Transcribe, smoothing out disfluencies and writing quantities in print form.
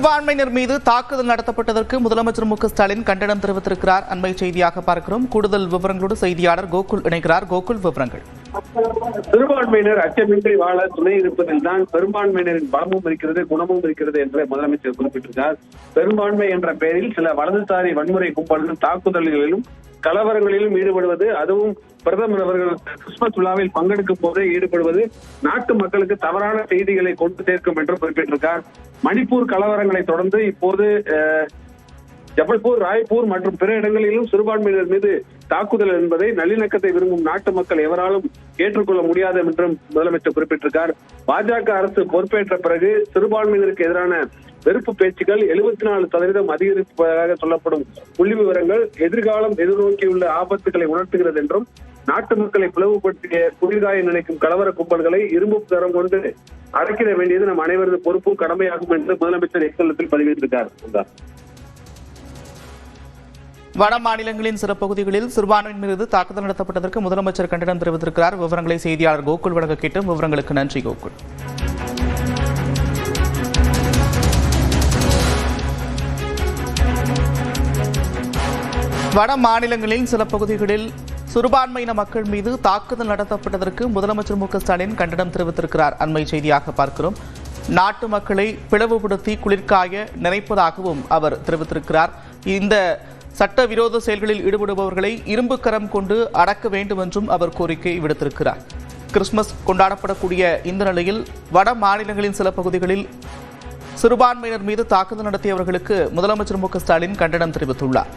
சிறுபான்மையினர் மீது தாக்குதல் நடத்தப்பட்டதற்கு முதலமைச்சர் மு க ஸ்டாலின் கண்டனம் தெரிவித்திருக்கிறார். அண்மை செய்தியாக பார்க்கிறோம். கூடுதல் விவரங்களோடு செய்தியாளர் கோகுல் இணைகிறார். கோகுல், விவரங்கள். சிறுபான்மையினர் அச்சமின்றி வாழ துணை இருப்பதில் தான் பெரும்பான்மையினரின் பலமும் இருக்கிறது, குணமும் இருக்கிறது என்று முதலமைச்சர் குறிப்பிட்டிருக்கிறார். பெரும்பான்மை என்ற பெயரில் சில வலதுசாரி வன்முறை கும்பல்கள் தாக்குதல்களிலும் கலவரங்களிலும் ஈடுபடுவது, அதுவும் பிரதமர் அவர்கள் கிறிஸ்துமஸ் விழாவில் பங்கெடுக்கும் போதே ஈடுபடுவது நாட்டு மக்களுக்கு தவறான செய்திகளை கொண்டு சேர்க்கும் என்று குறிப்பிட்டிருக்கார். மணிப்பூர் கலவரங்களை தொடர்ந்து இப்போது ஜபல்பூர், ராய்ப்பூர் மற்றும் பிற இடங்களிலும் சிறுபான்மையினர் மீது தாக்குதல் என்பதை நல்லிணக்கத்தை விரும்பும் நாட்டு மக்கள் எவராலும் ஏற்றுக்கொள்ள முடியாது என்றும் முதலமைச்சர் குறிப்பிட்டிருக்கார். பாஜக அரசு பொறுப்பேற்ற பிறகு சிறுபான்மையினருக்கு எதிரான வெறுப்பு பேச்சுக்கள் 74% அதிகரிப்பதாக சொல்லப்படும் புள்ளி விவரங்கள் எதிர்காலம் எதிர்நோக்கியுள்ள ஆபத்துக்களை உணர்த்துகிறது என்றும், நாட்டு மக்களை பிளவுபடுத்திய புதிதாக நினைக்கும் கலவர கும்பல்களை இரும்பு தரம் கொண்டு அடக்கிட வேண்டியது நம் அனைவரது பொறுப்பும் கடமையாகும் என்று முதலமைச்சர் எக்ஸலத்தில் பதிவிட்டிருக்கார். வட மாநிலங்களின் சில பகுதிகளில் சிறுபான்மையின் மீது தாக்குதல் நடத்தப்பட்டதற்கு முதலமைச்சர் கண்டனம் தெரிவித்திருக்கிறார். விவரங்களை செய்தியாளர் கோகுல் வழங்க கேட்டும். விவரங்களுக்கு நன்றி கோகுல். வட மாநிலங்களில் சில பகுதிகளில் சிறுபான்மையின மக்கள் மீது தாக்குதல் நடத்தப்பட்டதற்கு முதலமைச்சர் மு க ஸ்டாலின் கண்டனம் தெரிவித்திருக்கிறார். அண்மை செய்தியாக பார்க்கிறோம். நாட்டு மக்களை பிளவுபடுத்தி குளிர்காய நினைப்பதாகவும் அவர் தெரிவித்திருக்கிறார். இந்த சட்டவிரோத செயல்களில் ஈடுபடுபவர்களை இரும்பு கரம் கொண்டு அடக்க வேண்டும் என்றும் அவர் கோரிக்கை விடுத்திருக்கிறார். கிறிஸ்துமஸ் கொண்டாடப்படக்கூடிய இந்த நிலையில் வட மாநிலங்களின் சில பகுதிகளில் சிறுபான்மையினர் மீது தாக்குதல் நடத்தியவர்களுக்கு முதலமைச்சர் மு க ஸ்டாலின் கண்டனம் தெரிவித்துள்ளார்.